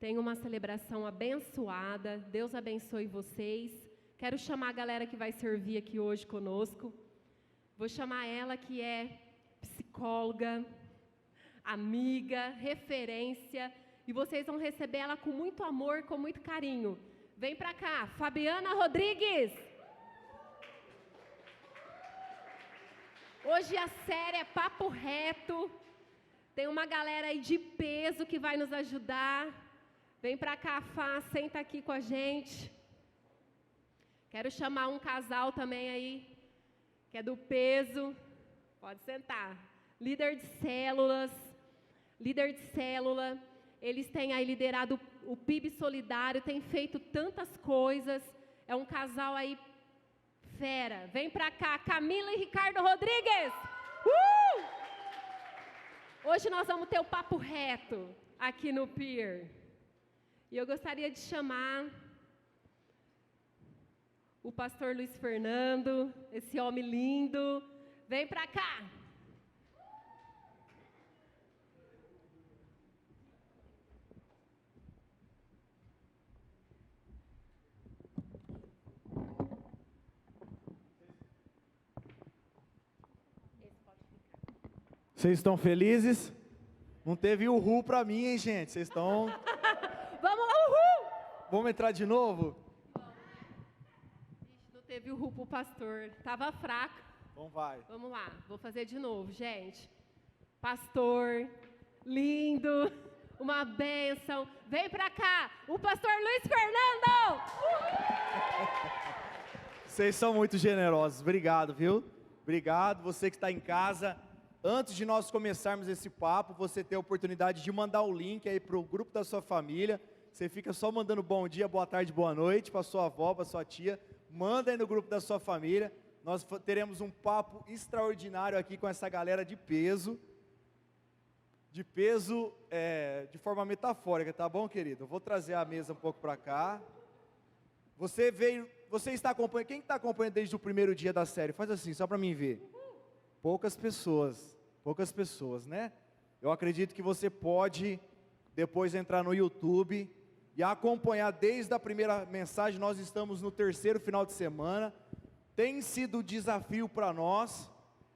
Tenha uma celebração abençoada. Deus abençoe vocês. Quero chamar a galera que vai servir aqui hoje conosco. Vou chamar ela que é psicóloga, amiga, referência. E vocês vão receber ela com muito amor, com muito carinho. Vem pra cá, Fabiana Rodrigues. Hoje a série é Papo Reto. Tem uma galera aí de peso que vai nos ajudar. Vem pra cá, Fá, senta aqui com a gente. Quero chamar um casal também aí, que é do peso. Pode sentar. Líder de células. Eles têm aí liderado o PIB Solidário, têm feito tantas coisas. É um casal aí fera. Vem pra cá, Camila e Ricardo Rodrigues. Hoje nós vamos ter o papo reto aqui no Pier. E eu gostaria de chamar o pastor Luiz Fernando, esse homem lindo. Vem pra cá. Vocês estão felizes? Não teve uhul pra mim, hein, gente? Vocês estão... Vamos lá, uhul! Vamos entrar de novo? Não teve uhul pro pastor. Tava fraco. Então vai. Vamos lá, vou fazer de novo, gente. Pastor, lindo, uma bênção. Vem pra cá, o pastor Luiz Fernando! Vocês são muito generosos. Obrigado, viu? Obrigado. Você que está em casa... Antes de nós começarmos esse papo, você tem a oportunidade de mandar o link aí para o grupo da sua família. Você fica só mandando bom dia, boa tarde, boa noite para sua avó, para sua tia. Manda aí no grupo da sua família. Nós teremos um papo extraordinário aqui com essa galera de peso. De peso de forma metafórica, tá bom, querido? Eu vou trazer a mesa um pouco para cá. Você está acompanhando, quem está acompanhando desde o primeiro dia da série? Faz assim, só para mim ver. Poucas pessoas, né? Eu acredito que você pode depois entrar no YouTube e acompanhar desde a primeira mensagem. Nós estamos no terceiro final de semana. Tem sido um desafio para nós,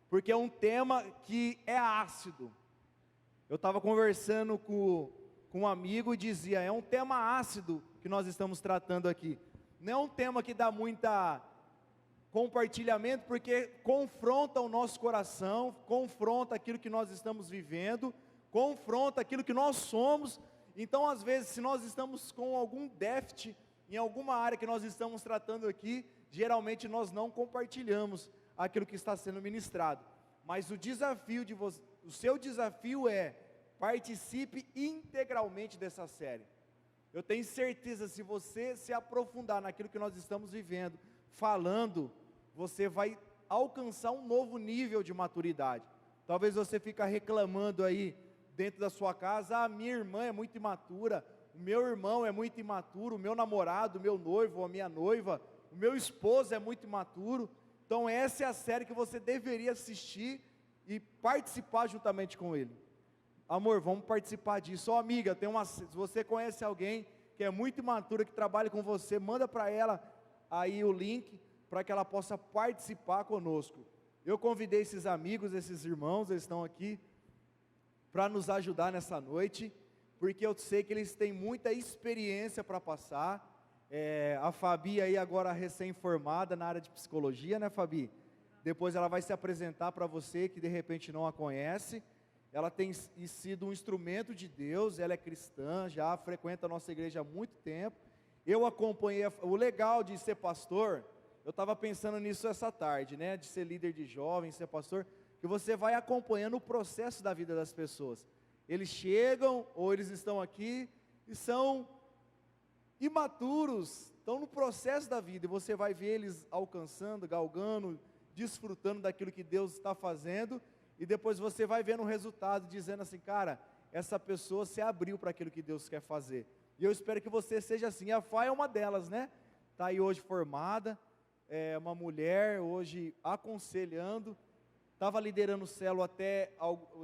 porque é um tema que é ácido. Eu estava conversando com um amigo e dizia, é um tema ácido que nós estamos tratando aqui. Não é um tema que dá muita compartilhamento, porque confronta o nosso coração, confronta aquilo que nós estamos vivendo, confronta aquilo que nós somos. Então, às vezes, se nós estamos com algum déficit em alguma área que nós estamos tratando aqui, geralmente nós não compartilhamos aquilo que está sendo ministrado. Mas o seu desafio é participe integralmente dessa série. Eu tenho certeza, se você se aprofundar naquilo que nós estamos vivendo, falando, você vai alcançar um novo nível de maturidade. Talvez você fique reclamando aí dentro da sua casa, a minha irmã é muito imatura, o meu irmão é muito imaturo, o meu namorado, o meu noivo, a minha noiva, o meu esposo é muito imaturo. Então essa é a série que você deveria assistir e participar juntamente com ele. Amor, vamos participar disso. Ó, amiga, se você conhece alguém que é muito imatura, que trabalha com você, manda para ela aí o link, para que ela possa participar conosco. Eu convidei esses amigos, esses irmãos, eles estão aqui, para nos ajudar nessa noite, porque eu sei que eles têm muita experiência para passar. A Fabi aí agora recém-formada na área de psicologia, né, Fabi? Depois ela vai se apresentar para você que de repente não a conhece. Ela tem sido um instrumento de Deus, ela é cristã, já frequenta a nossa igreja há muito tempo. Eu acompanhei, o legal de ser pastor, eu estava pensando nisso essa tarde, né, de ser líder de jovens, ser pastor, que você vai acompanhando o processo da vida das pessoas. Eles chegam, ou eles estão aqui, e são imaturos, estão no processo da vida, e você vai ver eles alcançando, galgando, desfrutando daquilo que Deus está fazendo, e depois você vai vendo o resultado, dizendo assim, cara, essa pessoa se abriu para aquilo que Deus quer fazer. E eu espero que você seja assim. A Fá é uma delas, né? Está aí hoje formada, é uma mulher, hoje aconselhando, estava liderando o célula até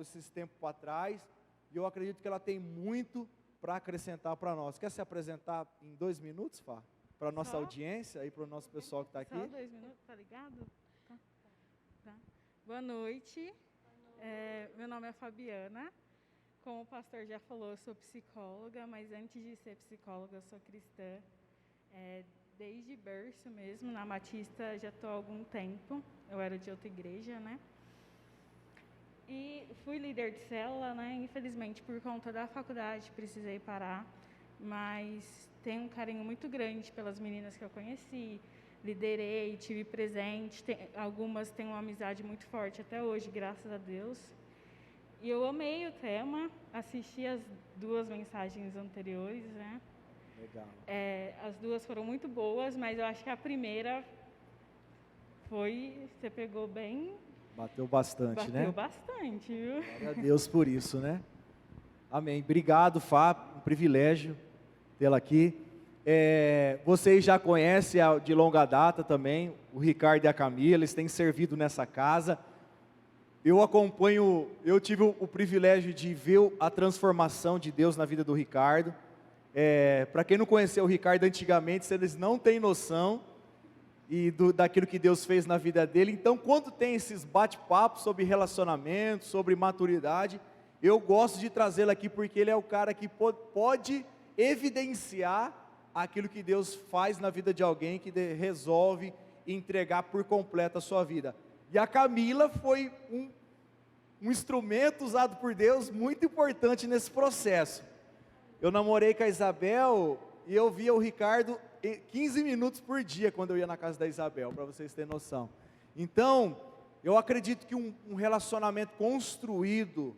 esses tempos atrás, e eu acredito que ela tem muito para acrescentar para nós. Quer se apresentar em 2 minutos, Fá? Para a nossa Só? audiência e para o nosso pessoal que está aqui? Só 2 minutos, tá ligado? Tá. Boa noite. Meu nome é Fabiana. Como o pastor já falou, eu sou psicóloga, mas antes de ser psicóloga, eu sou cristã. Desde berço mesmo, na Batista já estou há algum tempo. Eu era de outra igreja, né? E fui líder de célula, né? Infelizmente, por conta da faculdade, precisei parar. Mas tenho um carinho muito grande pelas meninas que eu conheci. Liderei, tive presente. Algumas têm uma amizade muito forte até hoje, graças a Deus. E eu amei o tema, assisti as 2 mensagens anteriores, né? Legal. As 2 foram muito boas, mas eu acho que a primeira você pegou bem. Bateu bastante, né? Bateu bastante, viu? Glória a Deus por isso, né? Amém. Obrigado, Fá, um privilégio tê-la aqui. Vocês já conhecem de longa data também, o Ricardo e a Camila, eles têm servido nessa casa. Eu tive o privilégio de ver a transformação de Deus na vida do Ricardo. Para quem não conheceu o Ricardo antigamente, eles não têm noção daquilo que Deus fez na vida dele. Então, quando tem esses bate-papos sobre relacionamento, sobre maturidade, eu gosto de trazê-lo aqui porque ele é o cara que pode evidenciar aquilo que Deus faz na vida de alguém, que resolve entregar por completo a sua vida. E a Camila foi um instrumento usado por Deus muito importante nesse processo. Eu namorei com a Isabel e eu via o Ricardo 15 minutos por dia quando eu ia na casa da Isabel, para vocês terem noção. Então, eu acredito que um relacionamento construído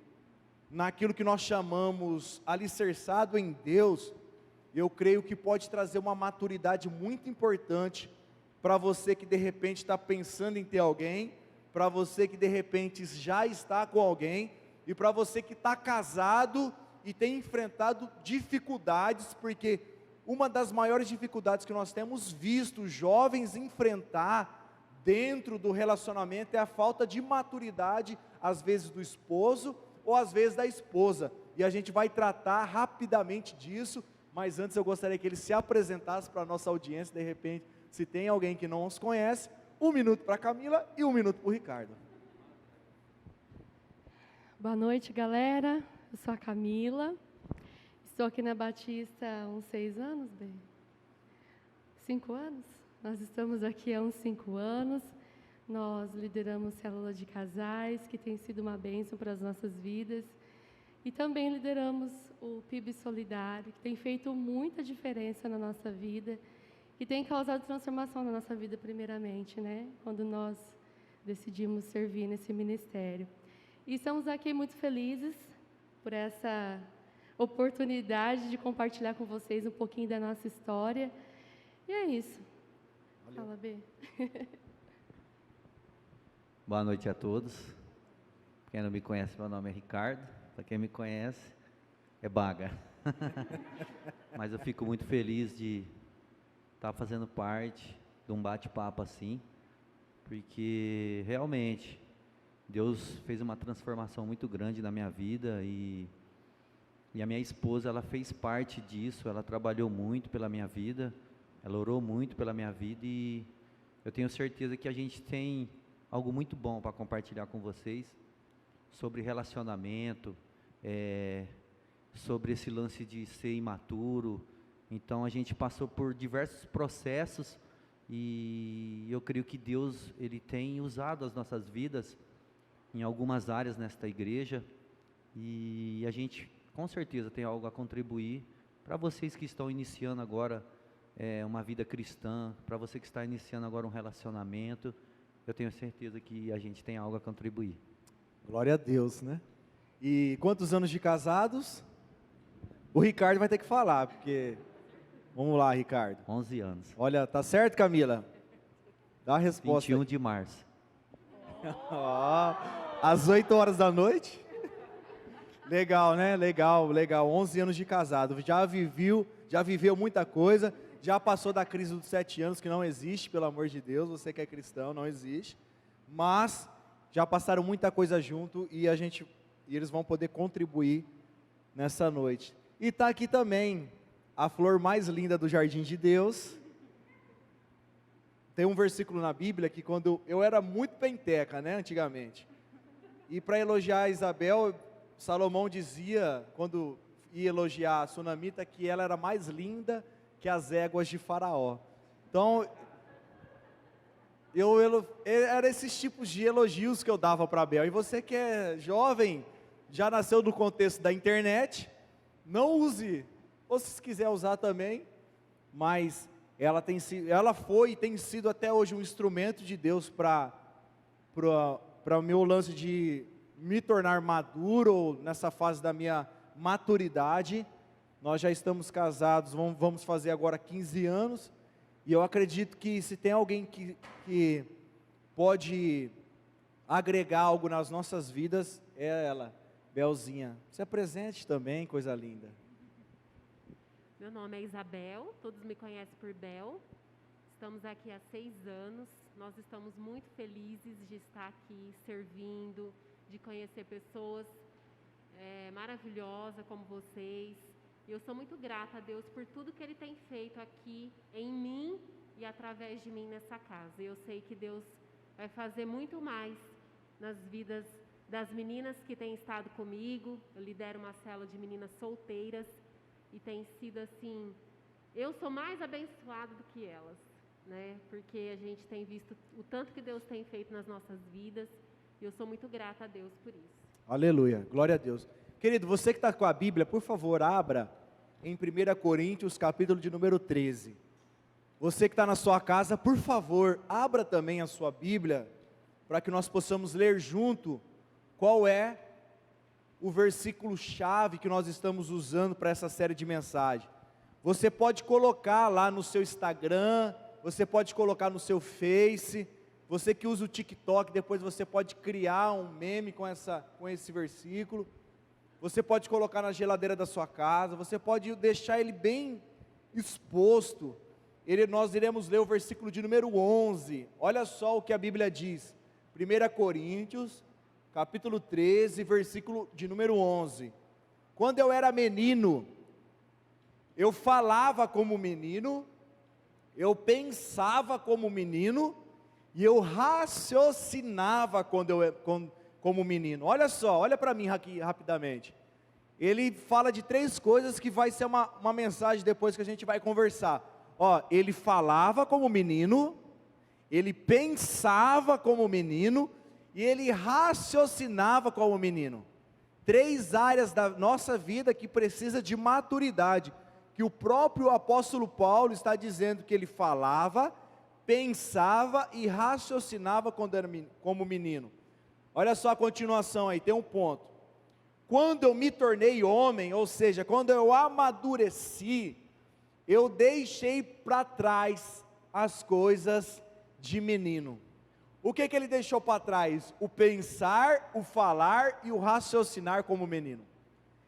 naquilo que nós chamamos alicerçado em Deus, eu creio que pode trazer uma maturidade muito importante para você que de repente está pensando em ter alguém, para você que de repente já está com alguém, e para você que está casado e tem enfrentado dificuldades, porque uma das maiores dificuldades que nós temos visto jovens enfrentar dentro do relacionamento é a falta de maturidade, às vezes do esposo ou às vezes da esposa, e a gente vai tratar rapidamente disso, mas antes eu gostaria que ele se apresentasse para a nossa audiência, de repente, se tem alguém que não os conhece. 1 minuto para a Camila e 1 minuto para o Ricardo. Boa noite, galera. Eu sou a Camila. Estou aqui na Batista há uns 6 anos, bem? 5 anos? Nós estamos aqui há uns 5 anos. Nós lideramos célula de casais, que tem sido uma bênção para as nossas vidas. E também lideramos o PIB Solidário, que tem feito muita diferença na nossa vida, que tem causado transformação na nossa vida primeiramente, né? Quando nós decidimos servir nesse ministério. E estamos aqui muito felizes por essa oportunidade de compartilhar com vocês um pouquinho da nossa história. E é isso. Valeu. Fala, B. Boa noite a todos. Quem não me conhece, meu nome é Ricardo. Para quem me conhece, é Baga. Mas eu fico muito feliz de estar fazendo parte de um bate-papo assim, porque realmente Deus fez uma transformação muito grande na minha vida e a minha esposa, ela fez parte disso, ela trabalhou muito pela minha vida, ela orou muito pela minha vida e eu tenho certeza que a gente tem algo muito bom para compartilhar com vocês sobre relacionamento, sobre esse lance de ser imaturo. Então a gente passou por diversos processos e eu creio que Deus, Ele tem usado as nossas vidas em algumas áreas nesta igreja e a gente com certeza tem algo a contribuir para vocês que estão iniciando agora uma vida cristã, para você que está iniciando agora um relacionamento. Eu tenho certeza que a gente tem algo a contribuir. Glória a Deus, né? E quantos anos de casados? O Ricardo vai ter que falar, porque... Vamos lá, Ricardo. 11 anos. Olha, tá certo, Camila? Dá a resposta. 21 de março. Às 8 horas da noite? Legal, né? Legal, legal. 11 anos de casado. Já viveu muita coisa. Já passou da crise dos 7 anos, que não existe, pelo amor de Deus. Você que é cristão, não existe. Mas já passaram muita coisa junto e eles vão poder contribuir nessa noite. E está aqui também a flor mais linda do Jardim de Deus. Tem um versículo na Bíblia que quando eu era muito penteca, né, antigamente. E para elogiar a Isabel, Salomão dizia, quando ia elogiar a sunamita, que ela era mais linda que as éguas de Faraó. Então, era esses tipos de elogios que eu dava para a Bel. E você que é jovem, já nasceu no contexto da internet, não use, ou se quiser usar também, mas ela foi e tem sido até hoje um instrumento de Deus para o meu lance de me tornar maduro nessa fase da minha maturidade. Nós já estamos casados, vamos fazer agora 15 anos, e eu acredito que se tem alguém que pode agregar algo nas nossas vidas, é ela, Belzinha. Se apresente também, coisa linda. Meu nome é Isabel, todos me conhecem por Bel. Estamos aqui há 6 anos. Nós estamos muito felizes de estar aqui servindo, de conhecer pessoas maravilhosas como vocês. E eu sou muito grata a Deus por tudo que Ele tem feito aqui em mim e através de mim nessa casa. Eu sei que Deus vai fazer muito mais nas vidas das meninas que têm estado comigo. Eu lidero uma célula de meninas solteiras. E tem sido assim, eu sou mais abençoada do que elas, né? Porque a gente tem visto o tanto que Deus tem feito nas nossas vidas, e eu sou muito grata a Deus por isso. Aleluia, glória a Deus. Querido, você que está com a Bíblia, por favor, abra em 1 Coríntios, capítulo de número 13. Você que está na sua casa, por favor, abra também a sua Bíblia, para que nós possamos ler junto qual é o versículo-chave que nós estamos usando para essa série de mensagens. Você pode colocar lá no seu Instagram, você pode colocar no seu Face, você que usa o TikTok, depois você pode criar um meme com esse versículo, você pode colocar na geladeira da sua casa, você pode deixar ele bem exposto. Nós iremos ler o versículo de número 11, olha só o que a Bíblia diz, 1 Coríntios, capítulo 13, versículo de número 11. Quando eu era menino, eu falava como menino, eu pensava como menino, e eu raciocinava como menino. Olha só, olha para mim aqui rapidamente. Ele fala de 3 coisas que vai ser uma mensagem depois que a gente vai conversar. Ele falava como menino, ele pensava como menino, e ele raciocinava como menino. 3 áreas da nossa vida que precisa de maturidade, que o próprio apóstolo Paulo está dizendo que ele falava, pensava e raciocinava como menino. Olha só a continuação aí, tem um ponto. Quando eu me tornei homem, ou seja, quando eu amadureci, eu deixei para trás as coisas de menino. O que ele deixou para trás? O pensar, o falar e o raciocinar como menino.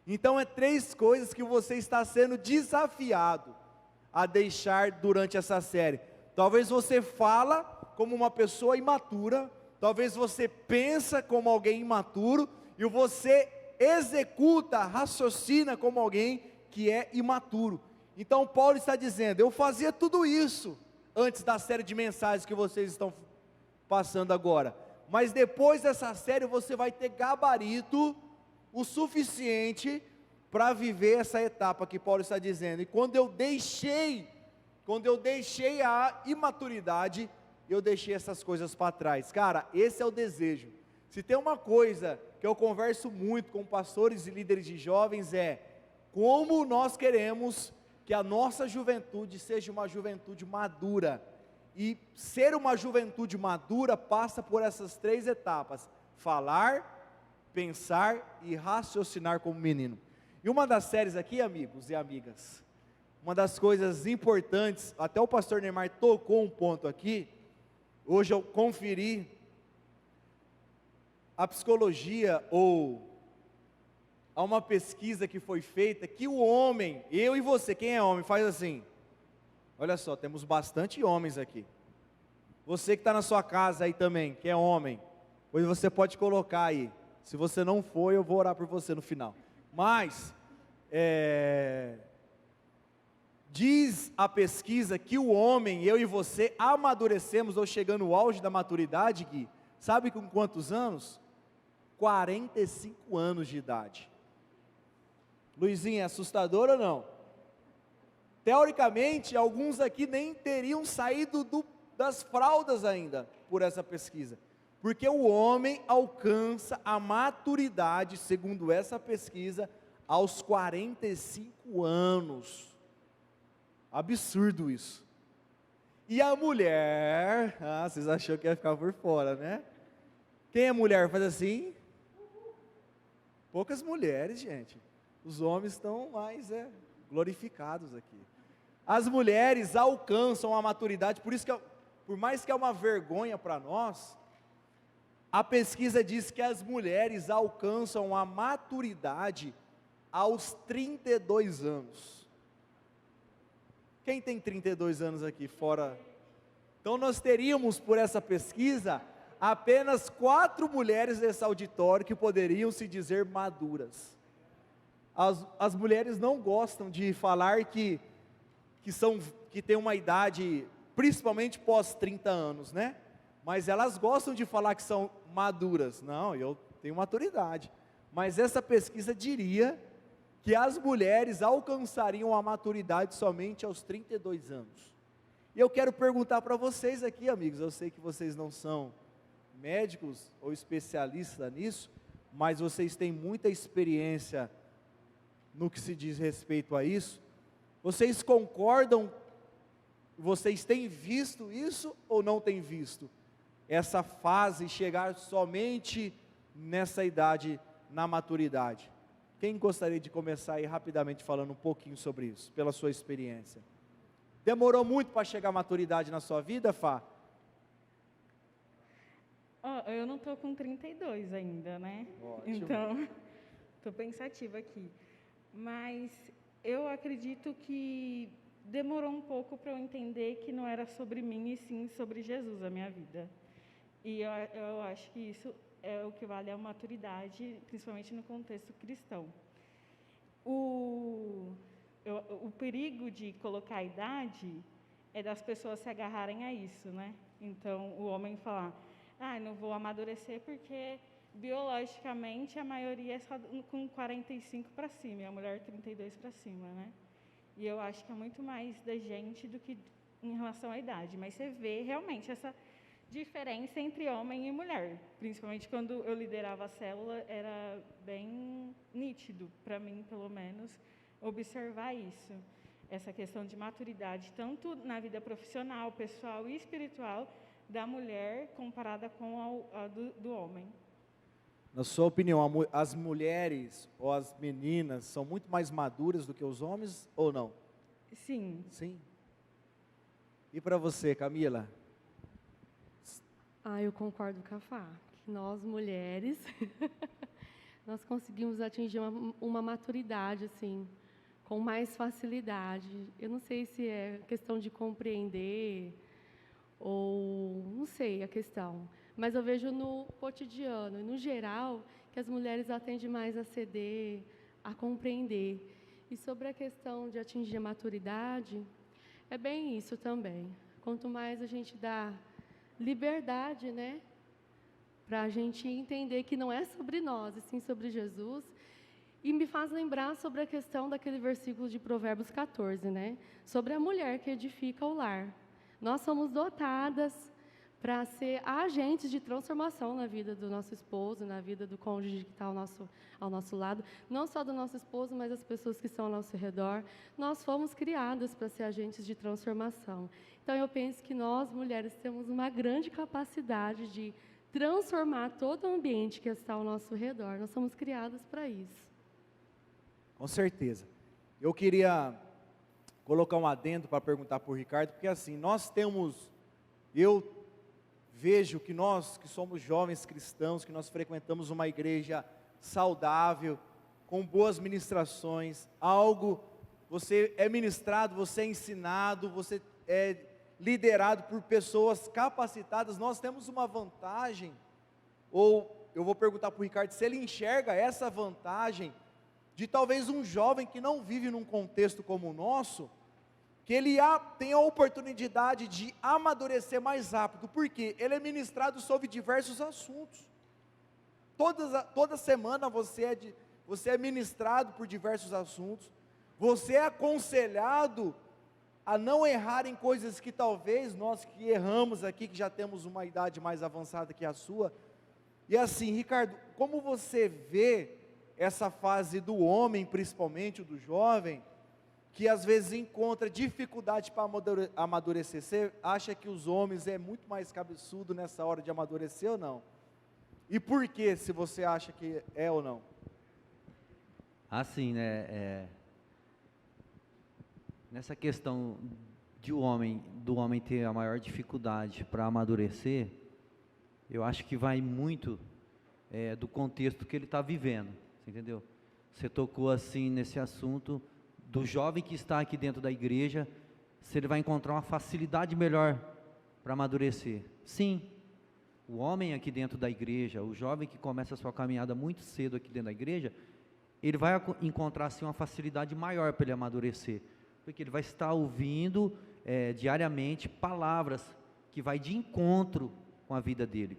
Então 3 coisas que você está sendo desafiado a deixar durante essa série. Talvez você fala como uma pessoa imatura, talvez você pensa como alguém imaturo, e você executa, raciocina como alguém que é imaturo. Então Paulo está dizendo, eu fazia tudo isso antes da série de mensagens que vocês estão passando agora, mas depois dessa série você vai ter gabarito o suficiente para viver essa etapa que Paulo está dizendo. E quando eu deixei a imaturidade, eu deixei essas coisas para trás. Cara, esse é o desejo. Se tem uma coisa que eu converso muito com pastores e líderes de jovens, é como nós queremos que a nossa juventude seja uma juventude madura. E ser uma juventude madura passa por essas 3 etapas: falar, pensar e raciocinar como menino. E uma das séries aqui, amigos e amigas, uma das coisas importantes, até o pastor Neymar tocou um ponto aqui, hoje eu conferi a psicologia, ou há uma pesquisa que foi feita, que o homem, eu e você, quem é homem, faz assim. Olha só, temos bastante homens aqui. Você que está na sua casa aí também, que é homem, pois você pode colocar aí. Se você não for, eu vou orar por você no final. Mas, Diz a pesquisa que o homem, eu e você, amadurecemos ou chegando no auge da maturidade, Gui, sabe com quantos anos? 45 anos de idade. Luizinho, é assustador ou não? Teoricamente, alguns aqui nem teriam saído das fraldas ainda, por essa pesquisa. Porque o homem alcança a maturidade, segundo essa pesquisa, aos 45 anos. Absurdo isso. E a mulher, vocês acharam que ia ficar por fora, né? Quem é mulher faz assim? Poucas mulheres, gente. Os homens estão mais glorificados aqui. As mulheres alcançam a maturidade, por isso que, por mais que é uma vergonha para nós, a pesquisa diz que as mulheres alcançam a maturidade aos 32 anos. Quem tem 32 anos aqui fora? Então nós teríamos, por essa pesquisa, apenas 4 mulheres nesse auditório que poderiam se dizer maduras. As mulheres não gostam de falar que têm uma idade, principalmente pós 30 anos, né? Mas elas gostam de falar que são maduras. Não, eu tenho maturidade. Mas essa pesquisa diria que as mulheres alcançariam a maturidade somente aos 32 anos. E eu quero perguntar para vocês aqui, amigos, eu sei que vocês não são médicos ou especialistas nisso, mas vocês têm muita experiência no que se diz respeito a isso. Vocês concordam? Vocês têm visto isso ou não têm visto? Essa fase chegar somente nessa idade, na maturidade. Quem gostaria de começar aí rapidamente falando um pouquinho sobre isso, pela sua experiência? Demorou muito para chegar à maturidade na sua vida, Fá? Eu não estou com 32 ainda, né? Ótimo. Então, estou pensativa aqui. Mas eu acredito que demorou um pouco para eu entender que não era sobre mim e sim sobre Jesus a minha vida. E eu acho que isso é o que vale a maturidade, principalmente no contexto cristão. O perigo de colocar a idade é das pessoas se agarrarem a isso, né? Então, o homem falar, não vou amadurecer porque biologicamente a maioria é só com 45 para cima, e a mulher 32 para cima, né? E eu acho que é muito mais da gente do que em relação à idade, mas você vê realmente essa diferença entre homem e mulher, principalmente quando eu liderava a célula, era bem nítido, para mim pelo menos, observar isso, essa questão de maturidade, tanto na vida profissional, pessoal e espiritual, da mulher comparada com a do homem. Na sua opinião, as mulheres ou as meninas são muito mais maduras do que os homens ou não? Sim. Sim. E para você, Camila? Eu concordo com a Fá, que nós mulheres, nós conseguimos atingir uma maturidade, assim, com mais facilidade. Eu não sei se é questão de compreender, ou não sei a questão, mas eu vejo no cotidiano, no geral, que as mulheres atendem mais a ceder, a compreender. E sobre a questão de atingir a maturidade, é bem isso também. Quanto mais a gente dá liberdade, né, para a gente entender que não é sobre nós, e sim sobre Jesus, e me faz lembrar sobre a questão daquele versículo de Provérbios 14, né, sobre a mulher que edifica o lar. Nós somos dotadas para ser agentes de transformação na vida do nosso esposo, na vida do cônjuge que está ao nosso lado, não só do nosso esposo, mas das pessoas que estão ao nosso redor. Nós fomos criadas para ser agentes de transformação. Então, eu penso que nós, mulheres, temos uma grande capacidade de transformar todo o ambiente que está ao nosso redor. Nós somos criadas para isso. Com certeza. Eu queria colocar um adendo para perguntar para o Ricardo, porque assim, eu vejo que nós, que somos jovens cristãos, que nós frequentamos uma igreja saudável, com boas ministrações, você é ministrado, você é ensinado, você é liderado por pessoas capacitadas, nós temos uma vantagem, ou eu vou perguntar para o Ricardo se ele enxerga essa vantagem de talvez um jovem que não vive num contexto como o nosso, que ele tem a oportunidade de amadurecer mais rápido, porque ele é ministrado sobre diversos assuntos. Toda semana você é ministrado por diversos assuntos, você é aconselhado a não errar em coisas que talvez nós que erramos aqui, que já temos uma idade mais avançada que a sua. E assim, Ricardo, como você vê essa fase do homem, principalmente o do jovem, que às vezes encontra dificuldade para amadurecer? Você acha que os homens é muito mais cabeçudo nessa hora de amadurecer ou não? E por que, se você acha que é ou não? Assim, né, nessa questão do homem ter a maior dificuldade para amadurecer, eu acho que vai muito do contexto que ele está vivendo, você entendeu? Você tocou assim nesse assunto do jovem que está aqui dentro da igreja, se ele vai encontrar uma facilidade melhor para amadurecer. Sim, o homem aqui dentro da igreja, o jovem que começa a sua caminhada muito cedo aqui dentro da igreja, ele vai encontrar assim uma facilidade maior para ele amadurecer, porque ele vai estar ouvindo diariamente palavras que vai de encontro com a vida dele.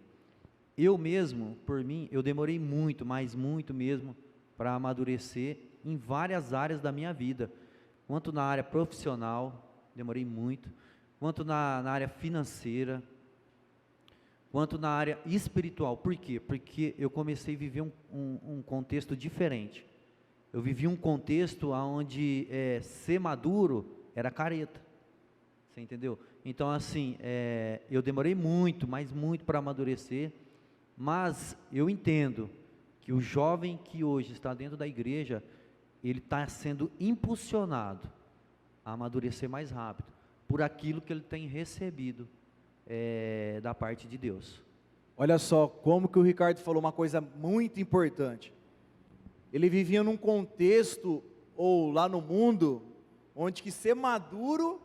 Eu mesmo, por mim, eu demorei muito, mas muito mesmo, para amadurecer em várias áreas da minha vida, quanto na área profissional, demorei muito, quanto na área financeira, quanto na área espiritual. Por quê? Porque eu comecei a viver um contexto diferente. Eu vivi um contexto onde ser maduro era careta, você entendeu? Então assim, eu demorei muito, mas muito para amadurecer, mas eu entendo que o jovem que hoje está dentro da igreja, ele está sendo impulsionado a amadurecer mais rápido, por aquilo que ele tem recebido da parte de Deus. Olha só, como que o Ricardo falou uma coisa muito importante. Ele vivia num contexto, ou lá no mundo, onde que ser maduro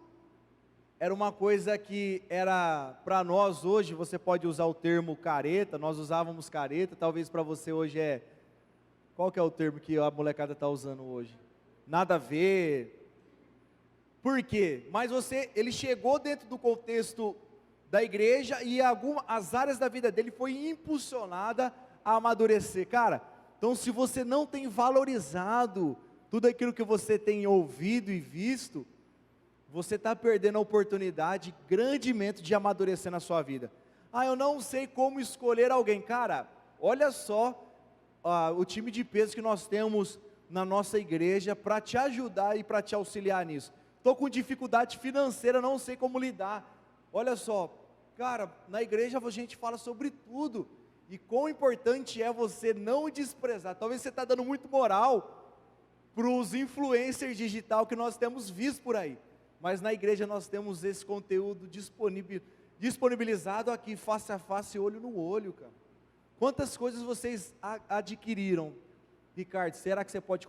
era uma coisa que era, para nós hoje, você pode usar o termo careta, nós usávamos careta, talvez para você hoje qual que é o termo que a molecada está usando hoje? Nada a ver. Por quê? Mas ele chegou dentro do contexto da igreja e as áreas da vida dele foi impulsionada a amadurecer. Cara, então se você não tem valorizado tudo aquilo que você tem ouvido e visto, você está perdendo a oportunidade grandemente de amadurecer na sua vida. Eu não sei como escolher alguém. Cara, olha só o time de peso que nós temos na nossa igreja para te ajudar e para te auxiliar nisso. Estou com dificuldade financeira, não sei como lidar. Olha só, cara, na igreja a gente fala sobre tudo, e quão importante é você não desprezar. Talvez você está dando muito moral para os influencers digital que nós temos visto por aí, mas na igreja nós temos esse conteúdo disponibilizado aqui, face a face, olho no olho, cara. Quantas coisas vocês adquiriram? Ricardo, será que você pode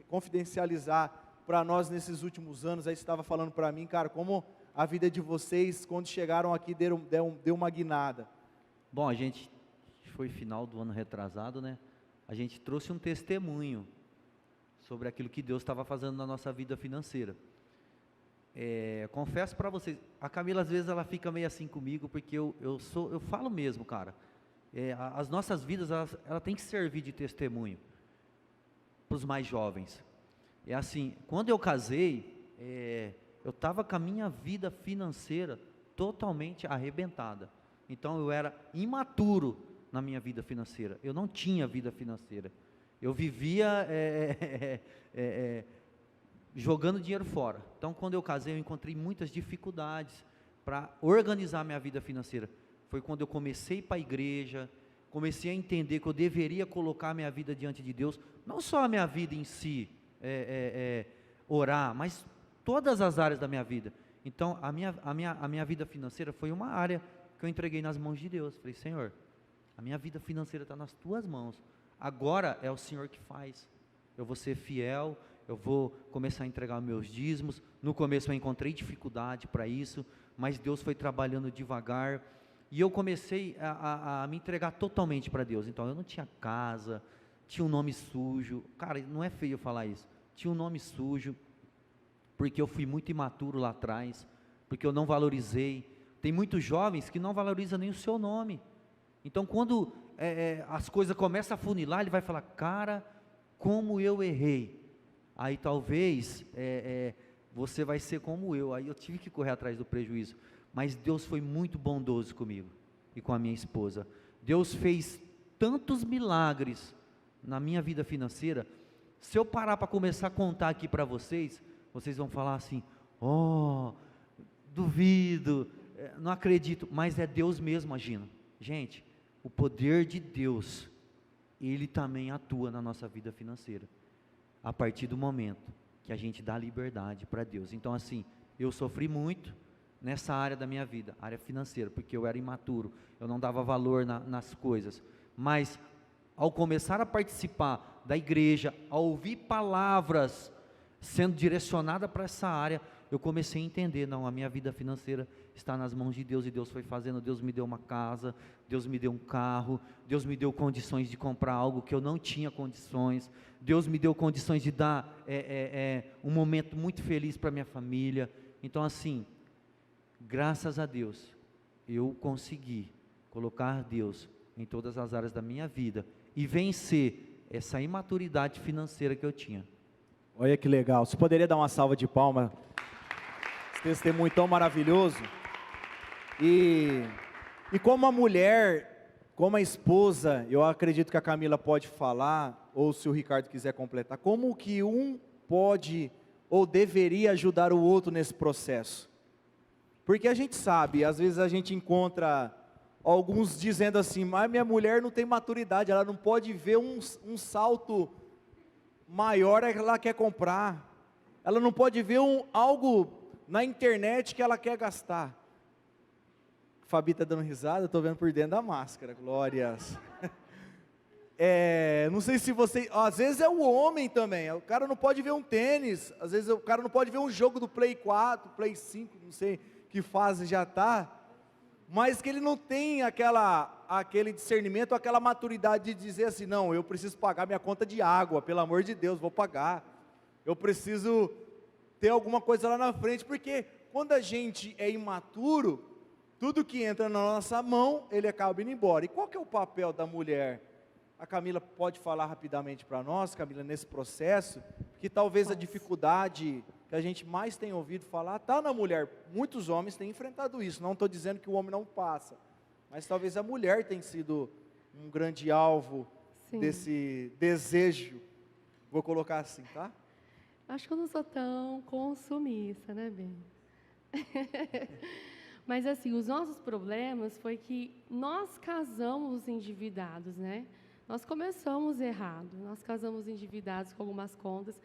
confidencializar para nós nesses últimos anos? Aí você estava falando para mim, cara, como a vida de vocês, quando chegaram aqui, deu uma guinada. Bom, a gente foi final do ano retrasado, né? A gente trouxe um testemunho sobre aquilo que Deus estava fazendo na nossa vida financeira. Confesso para vocês, a Camila às vezes ela fica meio assim comigo, porque eu falo mesmo, cara. As nossas vidas, ela tem que servir de testemunho para os mais jovens. Assim, quando eu casei, eu estava com a minha vida financeira totalmente arrebentada. Então eu era imaturo na minha vida financeira. Eu não tinha vida financeira. Eu vivia jogando dinheiro fora. Então quando eu casei, eu encontrei muitas dificuldades para organizar minha vida financeira. Foi quando eu comecei a ir para a igreja, comecei a entender que eu deveria colocar a minha vida diante de Deus, não só a minha vida em si, orar, mas todas as áreas da minha vida. Então a minha vida financeira foi uma área que eu entreguei nas mãos de Deus. Falei, Senhor, a minha vida financeira está nas tuas mãos, agora é o Senhor que faz. Eu vou ser fiel, eu vou começar a entregar meus dízimos. No começo eu encontrei dificuldade para isso, mas Deus foi trabalhando devagar, e eu comecei a me entregar totalmente para Deus. Então eu não tinha casa, tinha um nome sujo. Cara, não é feio eu falar isso. Tinha um nome sujo, porque eu fui muito imaturo lá atrás, porque eu não valorizei. Tem muitos jovens que não valorizam nem o seu nome. Então, quando as coisas começam a funilar, ele vai falar, cara, como eu errei. Aí talvez você vai ser como eu. Aí eu tive que correr atrás do prejuízo. Mas Deus foi muito bondoso comigo e com a minha esposa. Deus fez tantos milagres na minha vida financeira. Se eu parar para começar a contar aqui para vocês, vocês vão falar assim, duvido, não acredito, mas é Deus mesmo agindo. Gente, o poder de Deus, Ele também atua na nossa vida financeira, a partir do momento que a gente dá liberdade para Deus. Então assim, eu sofri muito nessa área da minha vida, área financeira, porque eu era imaturo, eu não dava valor nas coisas, mas ao começar a participar da igreja, ao ouvir palavras sendo direcionada para essa área, eu comecei a entender, não, a minha vida financeira está nas mãos de Deus, e Deus foi fazendo. Deus me deu uma casa, Deus me deu um carro, Deus me deu condições de comprar algo que eu não tinha condições, Deus me deu condições de dar um momento muito feliz para minha família. Então assim, graças a Deus, eu consegui colocar Deus em todas as áreas da minha vida, e vencer essa imaturidade financeira que eu tinha. Olha que legal, você poderia dar uma salva de palmas, esse testemunho tão maravilhoso. E como a mulher, como a esposa, eu acredito que a Camila pode falar, ou se o Ricardo quiser completar, como que um pode ou deveria ajudar o outro nesse processo? Porque a gente sabe, às vezes a gente encontra alguns dizendo assim, mas minha mulher não tem maturidade, ela não pode ver um salto maior que ela quer comprar, ela não pode ver algo na internet que ela quer gastar. Fabi está dando risada, estou vendo por dentro da máscara, glórias. Não sei se você, às vezes é o homem também, o cara não pode ver um tênis, às vezes o cara não pode ver um jogo do Play 4, Play 5, não sei que fase já está, mas que ele não tem aquele discernimento, aquela maturidade de dizer assim, não, eu preciso pagar minha conta de água, pelo amor de Deus, vou pagar, eu preciso ter alguma coisa lá na frente, porque quando a gente é imaturo, tudo que entra na nossa mão, ele acaba indo embora. E qual que é o papel da mulher? A Camila pode falar rapidamente para nós, Camila, nesse processo, que talvez a dificuldade que a gente mais tem ouvido falar está na mulher. Muitos homens têm enfrentado isso, não estou dizendo que o homem não passa, mas talvez a mulher tenha sido um grande alvo desse desejo, vou colocar assim, tá? Acho que eu não sou tão consumista, né, Bem? Mas assim, os nossos problemas foi que nós casamos endividados, né? Nós começamos errado, nós casamos endividados com algumas contas.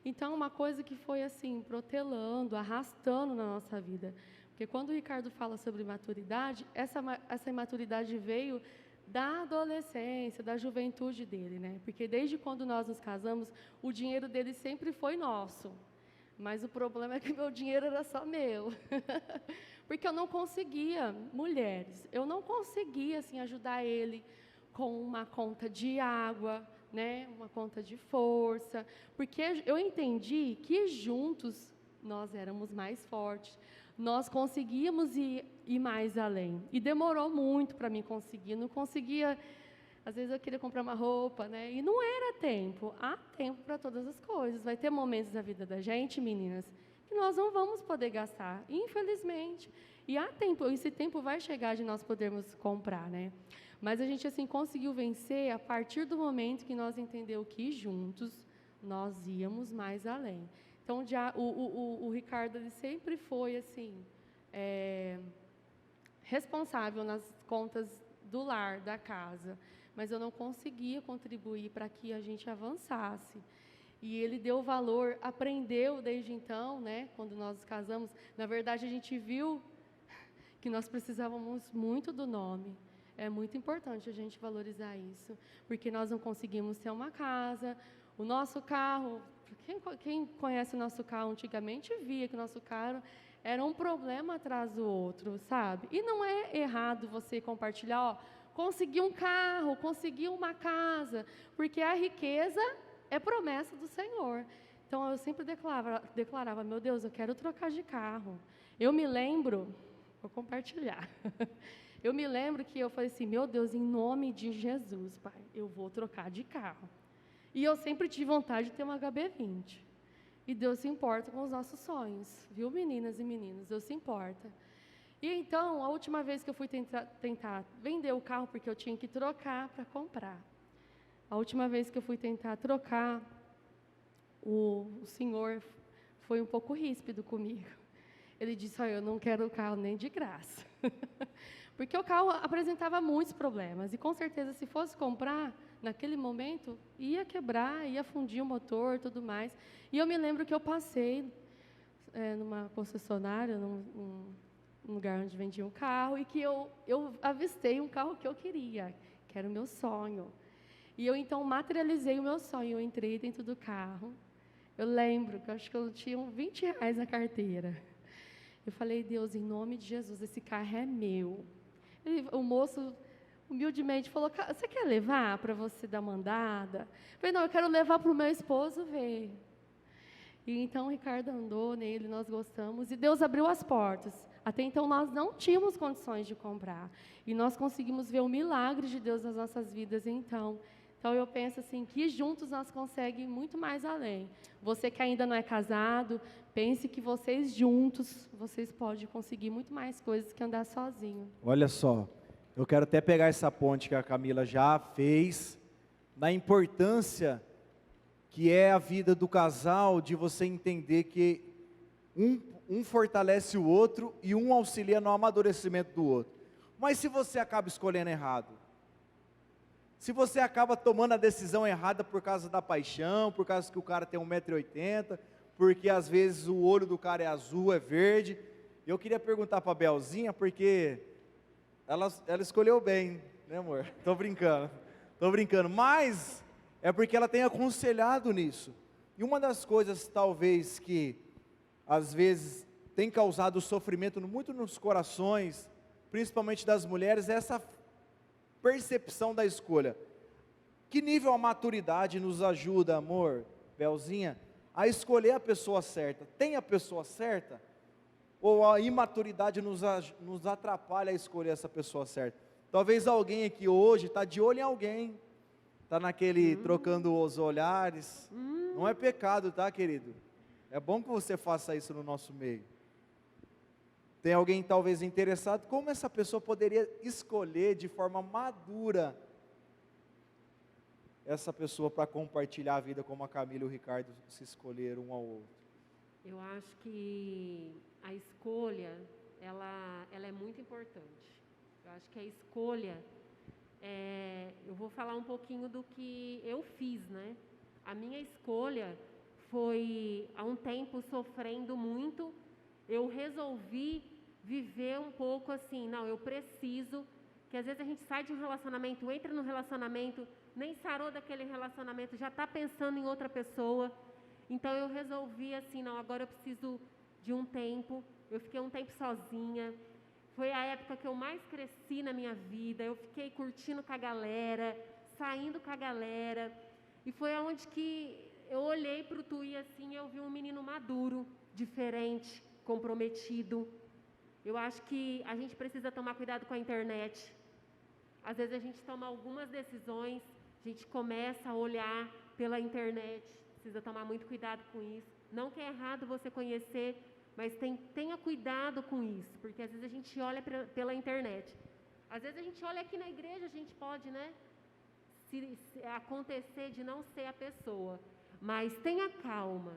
Então, uma coisa que foi assim, protelando, arrastando na nossa vida. Porque quando o Ricardo fala sobre maturidade, essa imaturidade veio da adolescência, da juventude dele, né? Porque desde quando nós nos casamos, o dinheiro dele sempre foi nosso. Mas o problema é que meu dinheiro era só meu. Porque eu não conseguia, mulheres, eu não conseguia assim, ajudar ele com uma conta de água, né, uma conta de força, porque eu entendi que juntos nós éramos mais fortes, nós conseguíamos ir mais além, e demorou muito para mim conseguir, não conseguia, às vezes eu queria comprar uma roupa, né, e não era tempo, há tempo para todas as coisas, vai ter momentos da vida da gente, meninas, que nós não vamos poder gastar, infelizmente, e há tempo, esse tempo vai chegar de nós podermos comprar, né, mas a gente, assim, conseguiu vencer a partir do momento que nós entendemos que juntos nós íamos mais além. Então, já, o Ricardo, ele sempre foi, assim, responsável nas contas do lar, da casa, mas eu não conseguia contribuir para que a gente avançasse. E ele deu valor, aprendeu desde então, né, quando nós nos casamos, na verdade, a gente viu que nós precisávamos muito do nome. É muito importante a gente valorizar isso, porque nós não conseguimos ter uma casa, o nosso carro, quem conhece o nosso carro antigamente via que o nosso carro era um problema atrás do outro, sabe? E não é errado você compartilhar, conseguir um carro, conseguir uma casa, porque a riqueza é promessa do Senhor. Então, eu sempre declarava, meu Deus, eu quero trocar de carro. Eu me lembro, vou compartilhar, eu me lembro que eu falei assim, meu Deus, em nome de Jesus, Pai, eu vou trocar de carro. E eu sempre tive vontade de ter um HB20. E Deus se importa com os nossos sonhos, viu, meninas e meninos? Deus se importa. E então, a última vez que eu fui tentar vender o carro, porque eu tinha que trocar para comprar. A última vez que eu fui tentar trocar, o senhor foi um pouco ríspido comigo. Ele disse, eu não quero o carro nem de graça. Porque o carro apresentava muitos problemas. E, com certeza, se fosse comprar, naquele momento, ia quebrar, ia fundir o motor e tudo mais. E eu me lembro que eu passei numa concessionária, num lugar onde vendia um carro, e que eu avistei um carro que eu queria, que era o meu sonho. E eu, então, materializei o meu sonho. Eu entrei dentro do carro. Eu lembro que eu acho que eu tinha uns R$20 na carteira. Eu falei, Deus, em nome de Jesus, esse carro é meu. O moço, humildemente, falou, você quer levar para você dar uma andada? Eu falei, não, eu quero levar para o meu esposo ver. E então o Ricardo andou nele, nós gostamos, e Deus abriu as portas. Até então nós não tínhamos condições de comprar. E nós conseguimos ver o milagre de Deus nas nossas vidas, então eu penso assim, que juntos nós conseguimos muito mais além. Você que ainda não é casado, pense que vocês juntos, vocês podem conseguir muito mais coisas que andar sozinho. Olha só, eu quero até pegar essa ponte que a Camila já fez, na importância que é a vida do casal, de você entender que um fortalece o outro e um auxilia no amadurecimento do outro. Mas se você acaba escolhendo errado, se você acaba tomando a decisão errada por causa da paixão, por causa que o cara tem 1,80 m, porque às vezes o olho do cara é azul, é verde. Eu queria perguntar para a Belzinha, porque ela escolheu bem, né, amor? Estou brincando, mas é porque ela tem aconselhado nisso. E uma das coisas talvez que às vezes tem causado sofrimento muito nos corações, principalmente das mulheres, é essa percepção da escolha. Que nível a maturidade nos ajuda, amor, Belzinha, a escolher a pessoa certa? Tem a pessoa certa? Ou a imaturidade nos atrapalha a escolher essa pessoa certa? Talvez alguém aqui hoje está de olho em alguém, está naquele trocando os olhares. Não é pecado, tá, querido? É bom que você faça isso no nosso meio. Tem alguém talvez interessado, como essa pessoa poderia escolher de forma madura essa pessoa para compartilhar a vida, como a Camila e o Ricardo se escolheram um ao outro? Eu acho que a escolha, ela é muito importante. Eu acho que a escolha, eu vou falar um pouquinho do que eu fiz, né? A minha escolha foi, há um tempo, sofrendo muito, eu resolvi viver um pouco assim, não, eu preciso, que às vezes a gente sai de um relacionamento, entra no relacionamento, nem sarou daquele relacionamento, já está pensando em outra pessoa. Então eu resolvi assim, não, agora eu preciso de um tempo. Eu fiquei um tempo sozinha. Foi a época que eu mais cresci na minha vida. Eu fiquei curtindo com a galera, saindo com a galera. E foi onde que eu olhei para o Tui assim, eu vi um menino maduro, diferente, comprometido. Eu acho que a gente precisa tomar cuidado com a internet. Às vezes a gente toma algumas decisões, a gente começa a olhar pela internet. Precisa tomar muito cuidado com isso. Não que é errado você conhecer, mas tenha cuidado com isso, porque às vezes a gente olha pela internet. Às vezes a gente olha aqui na igreja, a gente pode, né, se acontecer de não ser a pessoa. Mas tenha calma.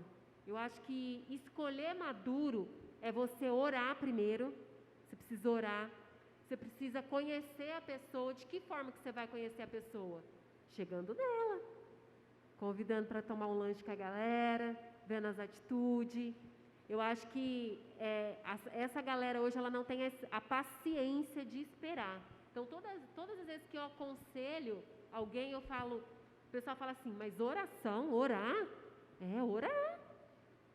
Eu acho que escolher maduro é você orar primeiro. Você precisa orar. Você precisa conhecer a pessoa. De que forma que você vai conhecer a pessoa? Chegando nela, convidando para tomar um lanche com a galera, vendo as atitudes. Eu acho que essa galera hoje ela não tem a paciência de esperar. Então, todas as vezes que eu aconselho alguém, eu falo, o pessoal fala assim, mas oração, orar? Orar.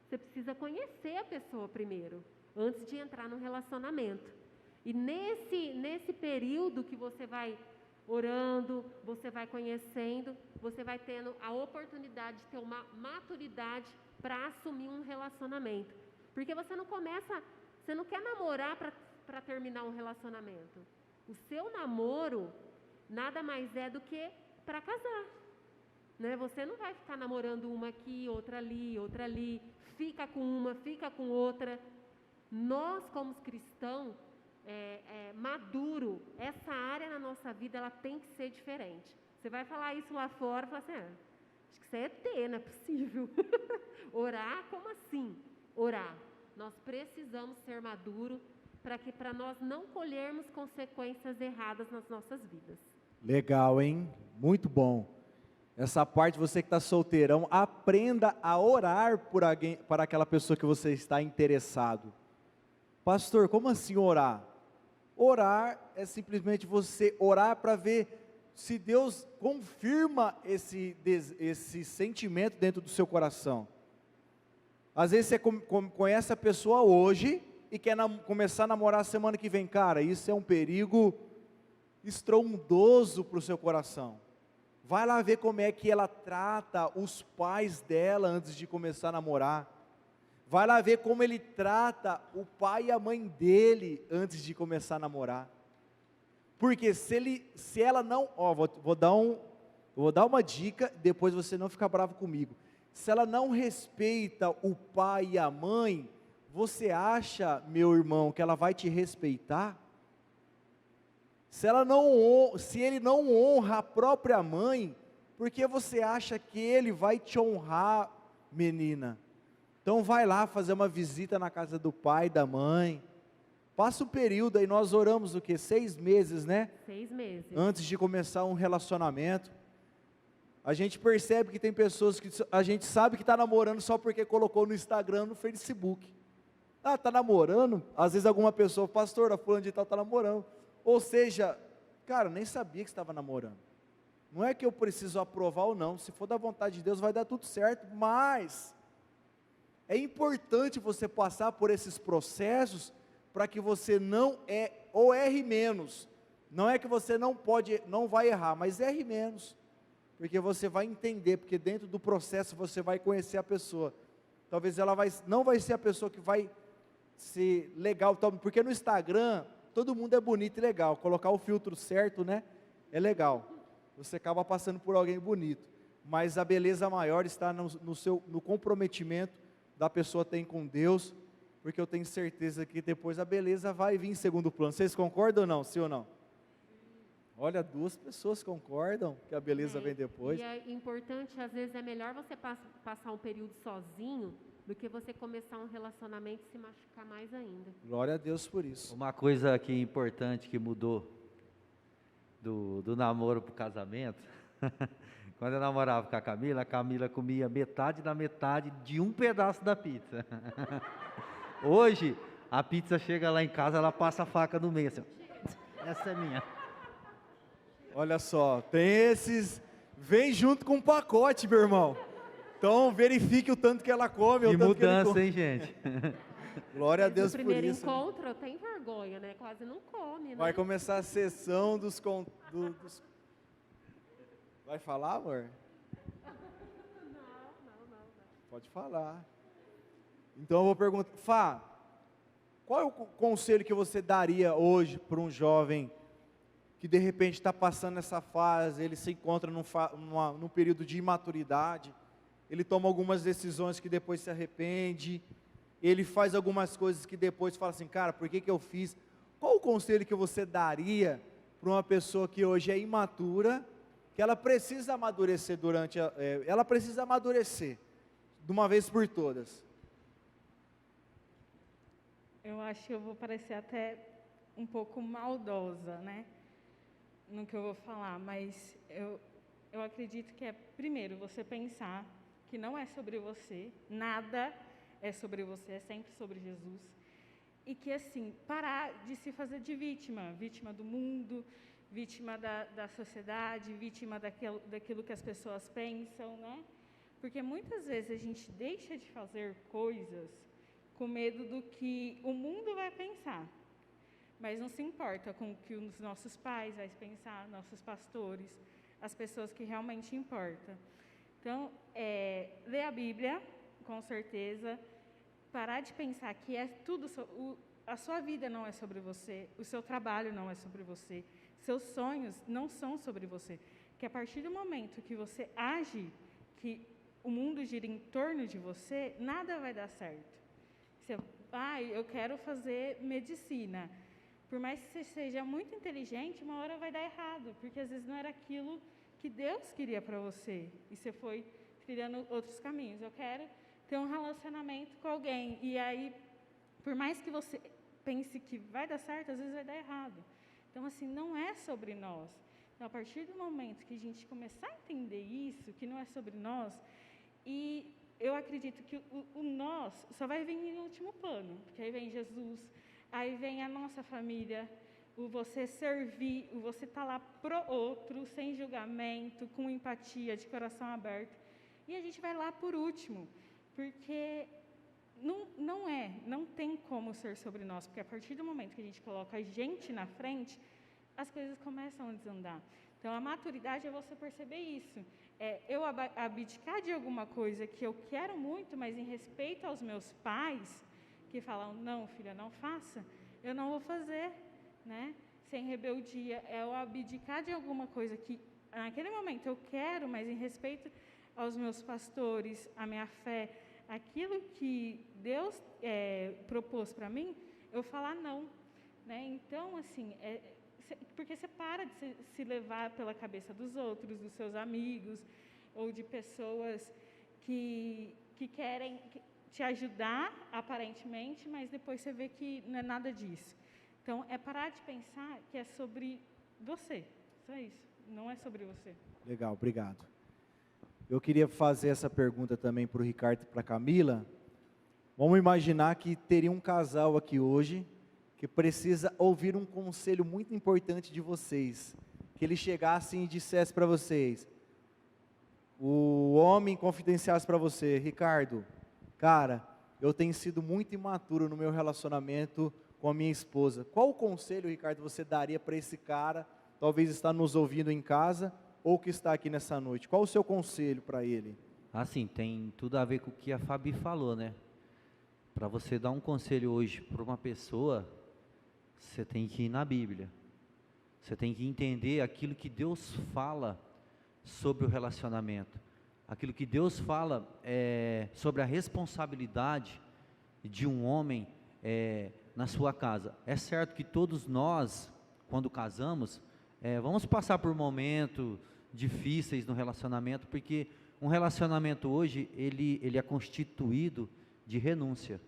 Você precisa conhecer a pessoa primeiro, antes de entrar no relacionamento. E nesse período que você vai orando, você vai conhecendo, você vai tendo a oportunidade de ter uma maturidade para assumir um relacionamento. Porque você não quer namorar para terminar um relacionamento. O seu namoro nada mais é do que para casar. Né? Você não vai ficar namorando uma aqui, outra ali, fica com uma, fica com outra. Nós, como cristãos, maduro, essa área na nossa vida, ela tem que ser diferente. Você vai falar isso lá fora e falar assim, acho que isso é ET, não é possível. Orar, como assim? Orar. Nós precisamos ser maduros para nós não colhermos consequências erradas nas nossas vidas. Legal, hein? Muito bom. Essa parte, você que está solteirão, aprenda a orar por alguém, para aquela pessoa que você está interessado. Pastor, como assim orar? Orar é simplesmente você orar para ver se Deus confirma esse sentimento dentro do seu coração. Às vezes você conhece a pessoa hoje e quer começar a namorar semana que vem. Cara, isso é um perigo estrondoso para o seu coração. Vai lá ver como é que ela trata os pais dela antes de começar a namorar. Vai lá ver como ele trata o pai e a mãe dele antes de começar a namorar. Porque se ela não, vou dar uma dica, depois você não fica bravo comigo. Se ela não respeita o pai e a mãe, você acha, meu irmão, que ela vai te respeitar? Se ele não honra a própria mãe, por que você acha que ele vai te honrar, menina? Então vai lá fazer uma visita na casa do pai e da mãe. Passa um período aí, nós oramos o quê? 6 meses, né? 6 meses. Antes de começar um relacionamento. A gente percebe que tem pessoas que a gente sabe que está namorando só porque colocou no Instagram, no Facebook. Está namorando? Às vezes alguma pessoa, pastor, a fulana de tal está namorando. Ou seja, cara, nem sabia que estava namorando. Não é que eu preciso aprovar ou não, se for da vontade de Deus vai dar tudo certo, mas é importante você passar por esses processos para que você não erre menos. Não é que você não vai errar, mas erre menos. Porque você vai entender, porque dentro do processo você vai conhecer a pessoa. Talvez ela não vai ser a pessoa que vai ser legal, porque no Instagram todo mundo é bonito e legal, colocar o filtro certo, né, é legal, você acaba passando por alguém bonito, mas a beleza maior está no comprometimento da pessoa tem com Deus, porque eu tenho certeza que depois a beleza vai vir em segundo plano. Vocês concordam ou não, sim ou não? Olha, 2 pessoas concordam que a beleza vem depois. E é importante, às vezes é melhor você passar um período sozinho do que você começar um relacionamento e se machucar mais ainda. Glória a Deus por isso. Uma coisa aqui importante que mudou do namoro para o casamento, quando eu namorava com a Camila comia metade da metade de um pedaço da pizza. Hoje, a pizza chega lá em casa, ela passa a faca no meio, assim, essa é minha. Olha só, tem esses, vem junto com um pacote, meu irmão. Então verifique o tanto que ela come. Que o tanto mudança, que ele hein, gente? Glória a Deus no por primeiro isso. encontro, eu tenho vergonha, né? Quase não come, né? Vai começar a sessão dos... Vai falar, amor? Não. Pode falar. Então eu vou perguntar, Fá, qual é o conselho que você daria hoje para um jovem que de repente está passando essa fase, ele se encontra num período de imaturidade, ele toma algumas decisões que depois se arrepende, ele faz algumas coisas que depois fala assim, cara, por que eu fiz? Qual o conselho que você daria para uma pessoa que hoje é imatura, que ela precisa amadurecer ela precisa amadurecer de uma vez por todas? Eu acho que eu vou parecer até um pouco maldosa, né? No que eu vou falar, mas eu acredito que primeiro, você pensar que não é sobre você, nada é sobre você, é sempre sobre Jesus. E que, assim, parar de se fazer de vítima do mundo, vítima da sociedade, vítima daquilo que as pessoas pensam, né? Porque muitas vezes a gente deixa de fazer coisas com medo do que o mundo vai pensar. mas não se importa com o que os nossos pais vão pensar, nossos pastores, as pessoas que realmente importam. Então, ler a Bíblia, com certeza, parar de pensar que é tudo, a sua vida não é sobre você, o seu trabalho não é sobre você, seus sonhos não são sobre você. Que a partir do momento que você age, que o mundo gira em torno de você, nada vai dar certo. Você, eu quero fazer medicina. Por mais que você seja muito inteligente, uma hora vai dar errado, porque às vezes não era aquilo que Deus queria para você, e você foi trilhando outros caminhos. Eu quero ter um relacionamento com alguém, e aí, por mais que você pense que vai dar certo, às vezes vai dar errado. Então, assim, não é sobre nós. Então, a partir do momento que a gente começar a entender isso, que não é sobre nós, e eu acredito que o nós só vai vir em último plano, porque aí vem Jesus, aí vem a nossa família, o você servir, o você estar lá pro outro, sem julgamento, com empatia, de coração aberto. E a gente vai lá por último, porque não tem como ser sobre nós, porque a partir do momento que a gente coloca a gente na frente, as coisas começam a desandar. Então, a maturidade é você perceber isso. Eu abdicar de alguma coisa que eu quero muito, mas em respeito aos meus pais, que falam, não, filha, não faça, eu não vou fazer, né? Sem rebeldia, é eu abdicar de alguma coisa que, naquele momento, eu quero, mas em respeito aos meus pastores, à minha fé, aquilo que Deus propôs para mim, eu falar não, né? Então, assim, porque você para de se levar pela cabeça dos outros, dos seus amigos, ou de pessoas que querem te ajudar, aparentemente, mas depois você vê que não é nada disso. Então, é parar de pensar que é sobre você, só isso, não é sobre você. Legal, obrigado. Eu queria fazer essa pergunta também para o Ricardo e para a Camila. Vamos imaginar que teria um casal aqui hoje que precisa ouvir um conselho muito importante de vocês. Que ele chegasse e dissesse para vocês, o homem confidenciasse para você, Ricardo, cara, eu tenho sido muito imaturo no meu relacionamento com a minha esposa. Qual o conselho, Ricardo, você daria para esse cara, talvez está nos ouvindo em casa, ou que está aqui nessa noite? Qual o seu conselho para ele? Assim, tem tudo a ver com o que a Fabi falou, né? Para você dar um conselho hoje para uma pessoa, você tem que ir na Bíblia. Você tem que entender aquilo que Deus fala sobre o relacionamento. Aquilo que Deus fala sobre a responsabilidade de um homem na sua casa. É certo que todos nós, quando casamos, vamos passar por momentos difíceis no relacionamento, porque um relacionamento hoje, ele é constituído de renúncia.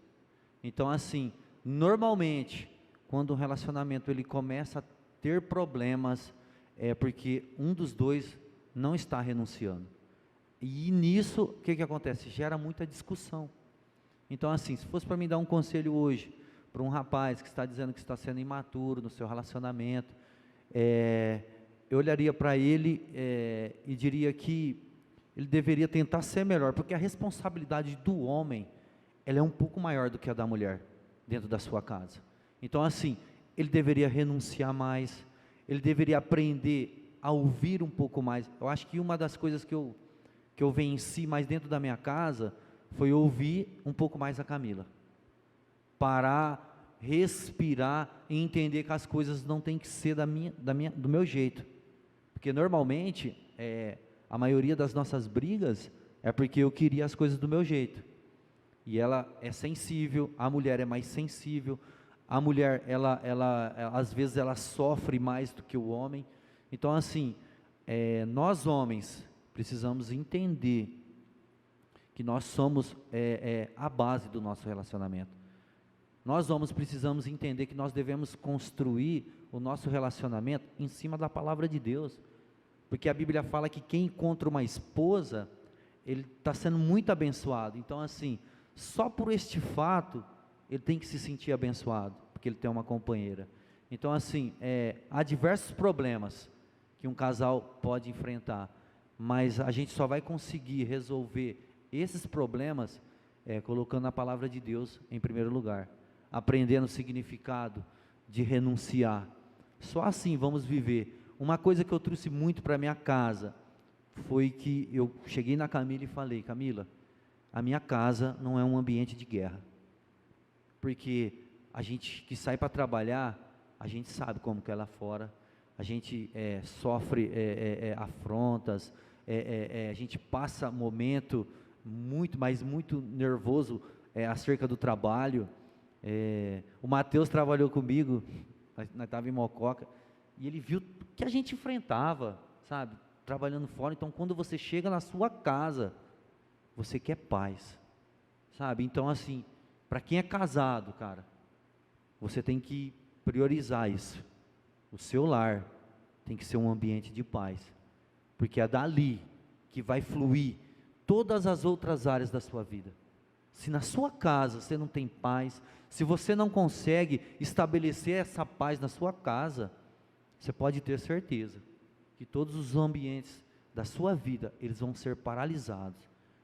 Então, assim, normalmente, quando um relacionamento ele começa a ter problemas, é porque um dos dois não está renunciando. E nisso, o que acontece? Gera muita discussão. Então, assim, se fosse para mim dar um conselho hoje, para um rapaz que está dizendo que está sendo imaturo no seu relacionamento, eu olharia para ele e diria que ele deveria tentar ser melhor, porque a responsabilidade do homem, ela é um pouco maior do que a da mulher, dentro da sua casa. Então, assim, ele deveria renunciar mais, ele deveria aprender a ouvir um pouco mais. Eu acho que uma das coisas que eu venci mais dentro da minha casa, foi ouvir um pouco mais a Camila. Parar, respirar e entender que as coisas não têm que ser do meu jeito. Porque normalmente, a maioria das nossas brigas é porque eu queria as coisas do meu jeito. E ela é sensível, a mulher é mais sensível, a mulher, às vezes ela sofre mais do que o homem. Então, assim, nós homens precisamos entender que nós somos a base do nosso relacionamento. Nós homens precisamos entender que nós devemos construir o nosso relacionamento em cima da palavra de Deus, porque a Bíblia fala que quem encontra uma esposa, ele está sendo muito abençoado. Então, assim, só por este fato, ele tem que se sentir abençoado, porque ele tem uma companheira. Então, assim, há diversos problemas que um casal pode enfrentar, mas a gente só vai conseguir resolver esses problemas colocando a palavra de Deus em primeiro lugar, aprendendo o significado de renunciar. Só assim vamos viver. Uma coisa que eu trouxe muito para minha casa foi que eu cheguei na Camila e falei: Camila, a minha casa não é um ambiente de guerra, porque a gente que sai para trabalhar, a gente sabe como que é lá fora, a gente sofre afrontas, a gente passa momento muito nervoso acerca do trabalho. O Mateus trabalhou comigo, nós estávamos em Mococa, e ele viu que a gente enfrentava, sabe, trabalhando fora. Então, quando você chega na sua casa, você quer paz, sabe? Então, assim, para quem é casado, cara, você tem que priorizar isso. O seu lar tem que ser um ambiente de paz, porque é dali que vai fluir todas as outras áreas da sua vida. Se na sua casa você não tem paz, se você não consegue estabelecer essa paz na sua casa, você pode ter certeza que todos os ambientes da sua vida, eles vão ser paralisados,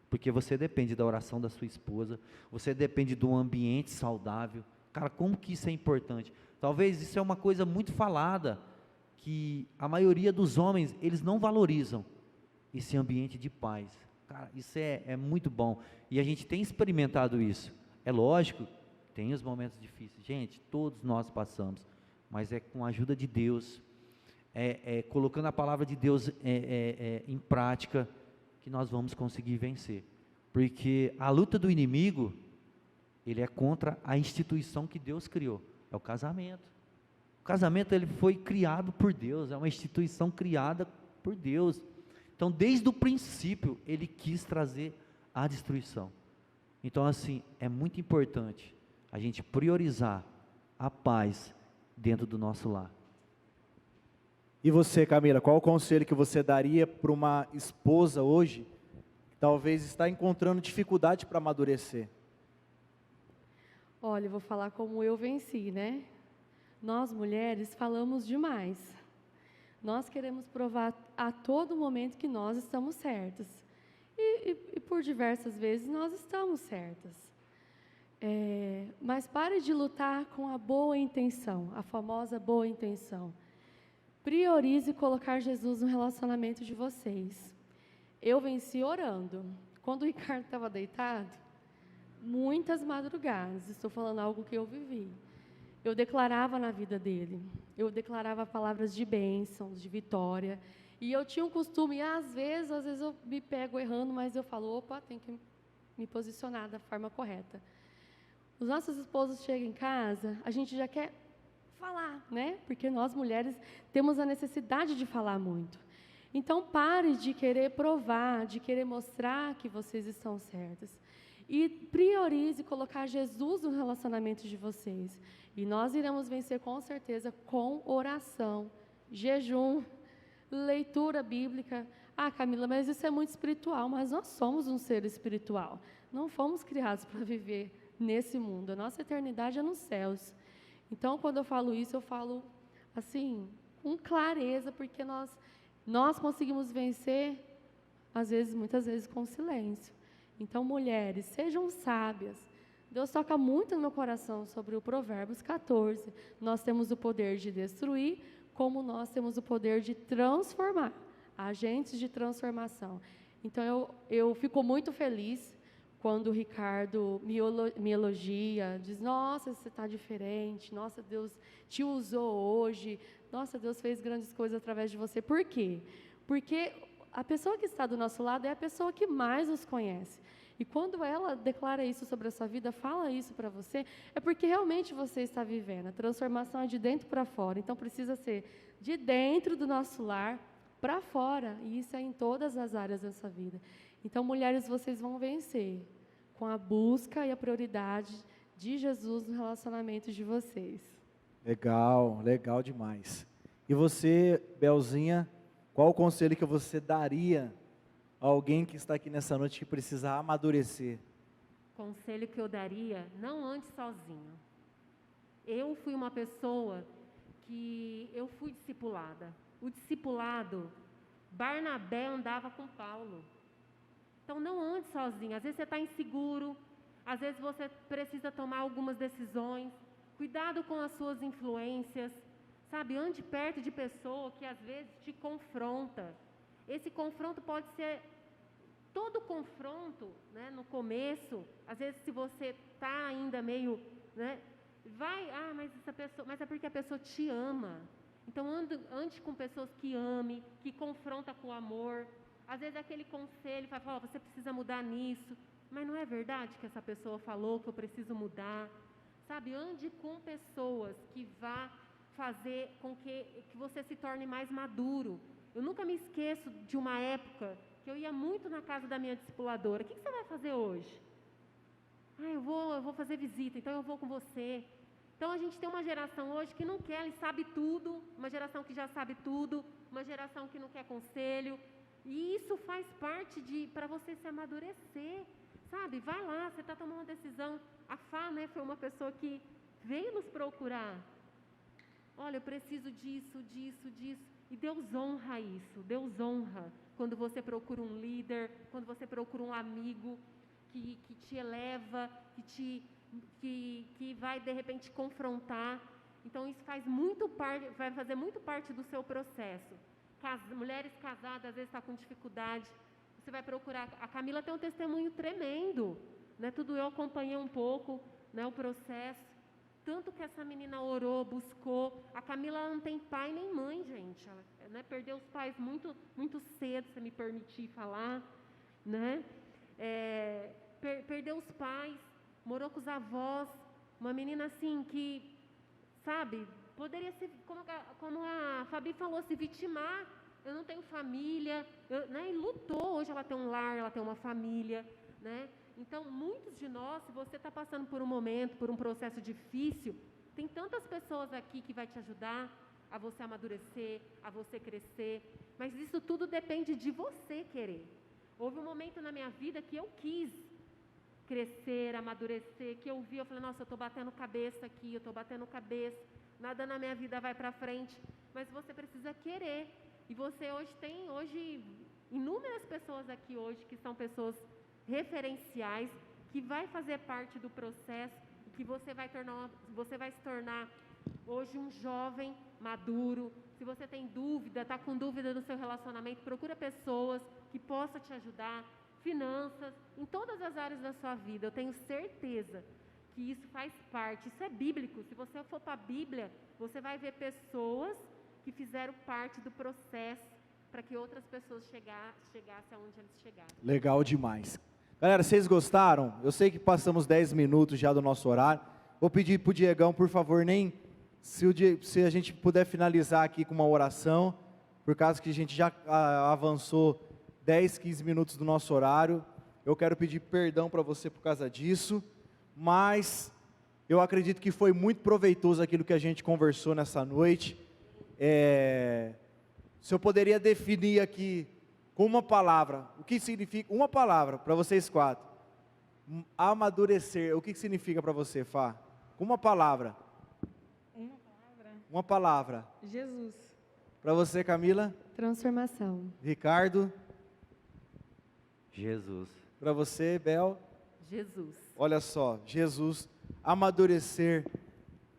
porque você depende da oração da sua esposa, você depende de um ambiente saudável. Cara, como que isso é importante? Talvez isso é uma coisa muito falada, que a maioria dos homens, eles não valorizam esse ambiente de paz. Cara, isso é muito bom, e a gente tem experimentado isso. É lógico, tem os momentos difíceis, gente, todos nós passamos, mas é com a ajuda de Deus, colocando a palavra de Deus em prática, que nós vamos conseguir vencer, porque a luta do inimigo, ele é contra a instituição que Deus criou, é o casamento. O casamento, ele foi criado por Deus, é uma instituição criada por Deus. Então, desde o princípio, ele quis trazer a destruição. Então, assim, é muito importante a gente priorizar a paz dentro do nosso lar. E você, Camila, qual o conselho que você daria para uma esposa hoje, que talvez está encontrando dificuldade para amadurecer? Olha, eu vou falar como eu venci, né? Nós, mulheres, falamos demais. Nós queremos provar a todo momento que nós estamos certas. E por diversas vezes nós estamos certas. Mas pare de lutar com a boa intenção, a famosa boa intenção. Priorize colocar Jesus no relacionamento de vocês. Eu venci orando. Quando o Ricardo estava deitado, muitas madrugadas, estou falando algo que eu vivi. Eu declarava na vida dele, eu declarava palavras de bênção, de vitória, e eu tinha um costume, às vezes eu me pego errando, mas eu falo, opa, tem que me posicionar da forma correta. Os nossos esposos chegam em casa, a gente já quer falar, né? Porque nós mulheres temos a necessidade de falar muito. Então pare de querer provar, de querer mostrar que vocês estão certas. E priorize colocar Jesus no relacionamento de vocês. E nós iremos vencer com certeza com oração, jejum, leitura bíblica. Ah, Camila, mas isso é muito espiritual. Mas nós somos um ser espiritual. Não fomos criados para viver nesse mundo. A nossa eternidade é nos céus. Então, quando eu falo isso, eu falo assim, com clareza, porque nós conseguimos vencer, às vezes, muitas vezes, com silêncio. Então, mulheres, sejam sábias. Deus toca muito no meu coração sobre o Provérbios 14. Nós temos o poder de destruir, como nós temos o poder de transformar, agentes de transformação. Então, eu fico muito feliz quando o Ricardo me elogia, diz, nossa, você está diferente, nossa, Deus te usou hoje, nossa, Deus fez grandes coisas através de você. Por quê? Porque a pessoa que está do nosso lado é a pessoa que mais nos conhece. E quando ela declara isso sobre a sua vida, fala isso para você, é porque realmente você está vivendo. A transformação é de dentro para fora. Então, precisa ser de dentro do nosso lar para fora. E isso é em todas as áreas da sua vida. Então, mulheres, vocês vão vencer com a busca e a prioridade de Jesus no relacionamento de vocês. Legal, legal demais. E você, Belzinha, qual o conselho que você daria a alguém que está aqui nessa noite que precisa amadurecer? Conselho que eu daria, não ande sozinho. Eu fui uma pessoa que eu fui discipulada. O discipulado, Barnabé andava com Paulo. Então não ande sozinho. Às vezes você está inseguro, às vezes você precisa tomar algumas decisões. Cuidado com as suas influências, sabe? Ande perto de pessoa que às vezes te confronta. Esse confronto pode ser todo confronto, né, no começo. Às vezes, se você está ainda meio, né, mas é porque a pessoa te ama. Então, ande com pessoas que amem, que confronta com amor. Às vezes, aquele conselho fala, você precisa mudar nisso. Mas não é verdade que essa pessoa falou que eu preciso mudar? Sabe, ande com pessoas que vá fazer com que você se torne mais maduro. Eu nunca me esqueço de uma época que eu ia muito na casa da minha discipuladora. O que você vai fazer hoje? Eu vou fazer visita, então eu vou com você. Então a gente tem uma geração hoje que não quer, sabe tudo, uma geração que já sabe tudo, uma geração que não quer conselho. E isso faz parte para você se amadurecer, sabe? Vai lá, você está tomando uma decisão. A Fá, né, foi uma pessoa que veio nos procurar. Olha, eu preciso disso. E Deus honra isso, Deus honra quando você procura um líder, quando você procura um amigo que te eleva, que vai de repente confrontar. Então isso vai fazer muito parte do seu processo. Mulheres casadas às vezes estão com dificuldade, você vai procurar. A Camila tem um testemunho tremendo, né? Tudo eu acompanhei um pouco, né, o processo. Tanto que essa menina orou, buscou. A Camila não tem pai nem mãe, gente. Ela, né, perdeu os pais muito, muito cedo, se me permitir falar, né? Perdeu os pais, morou com os avós. Uma menina assim que, sabe, poderia ser, como a Fabi falou, se vitimar. Eu não tenho família, né? E lutou. Hoje ela tem um lar, ela tem uma família, né? Então, muitos de nós, se você está passando por um momento, por um processo difícil, tem tantas pessoas aqui que vai te ajudar a você amadurecer, a você crescer, mas isso tudo depende de você querer. Houve um momento na minha vida que eu quis crescer, amadurecer, que eu falei, nossa, eu estou batendo cabeça aqui, eu estou batendo cabeça, nada na minha vida vai para frente, mas você precisa querer. E você hoje tem inúmeras pessoas aqui hoje que são pessoas referenciais, que vai fazer parte do processo, que você vai se tornar hoje um jovem maduro. Se você tem dúvida, está com dúvida no seu relacionamento, procura pessoas que possam te ajudar, finanças, em todas as áreas da sua vida. Eu tenho certeza que isso faz parte, isso é bíblico. Se você for para a Bíblia, você vai ver pessoas que fizeram parte do processo para que outras pessoas chegassem aonde eles chegaram. Legal demais. Galera, vocês gostaram? Eu sei que passamos 10 minutos já do nosso horário. Vou pedir para o Diegão, por favor, se a gente puder finalizar aqui com uma oração, por causa que a gente já avançou 10, 15 minutos do nosso horário. Eu quero pedir perdão para você por causa disso, mas eu acredito que foi muito proveitoso aquilo que a gente conversou nessa noite. Se eu poderia definir aqui com uma palavra, o que significa, uma palavra para vocês quatro, amadurecer, o que significa para você, Fá? Com uma palavra. Uma palavra? Uma palavra. Jesus. Para você, Camila? Transformação. Ricardo? Jesus. Para você, Bel? Jesus. Olha só, Jesus, amadurecer.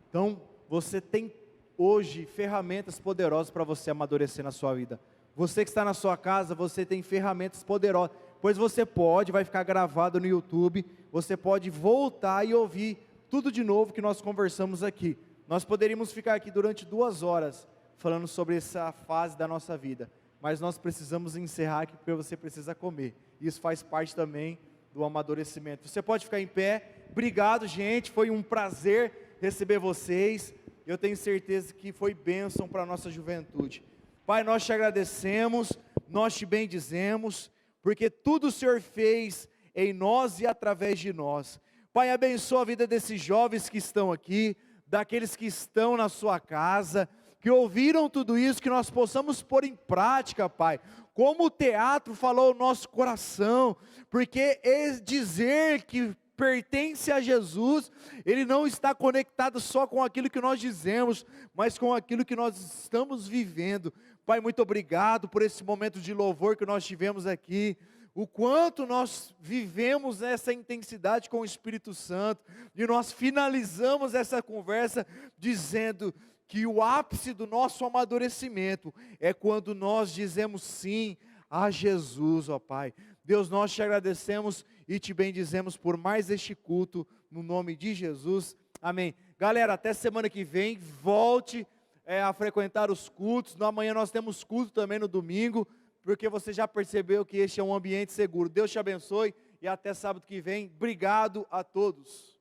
Então, você tem hoje ferramentas poderosas para você amadurecer na sua vida. Você que está na sua casa, você tem ferramentas poderosas, pois você vai ficar gravado no YouTube, você pode voltar e ouvir tudo de novo que nós conversamos aqui. Nós poderíamos ficar aqui durante 2 horas falando sobre essa fase da nossa vida, mas nós precisamos encerrar aqui porque você precisa comer. Isso faz parte também do amadurecimento. Você pode ficar em pé. Obrigado, gente, foi um prazer receber vocês. Eu tenho certeza que foi bênção para a nossa juventude. Pai, nós te agradecemos, nós te bendizemos, porque tudo o Senhor fez em nós e através de nós. Pai, abençoa a vida desses jovens que estão aqui, daqueles que estão na sua casa, que ouviram tudo isso, que nós possamos pôr em prática, Pai. Como o teatro falou ao nosso coração, porque dizer que pertence a Jesus, ele não está conectado só com aquilo que nós dizemos, mas com aquilo que nós estamos vivendo. Pai, muito obrigado por esse momento de louvor que nós tivemos aqui. o quanto nós vivemos essa intensidade com o Espírito Santo, e nós finalizamos essa conversa dizendo que o ápice do nosso amadurecimento é quando nós dizemos sim a Jesus, ó Pai. Deus, nós te agradecemos e te bendizemos por mais este culto, no nome de Jesus, amém. Galera, até semana que vem, volte a frequentar os cultos. Amanhã nós temos culto também no domingo, porque você já percebeu que este é um ambiente seguro. Deus te abençoe e até sábado que vem. Obrigado a todos.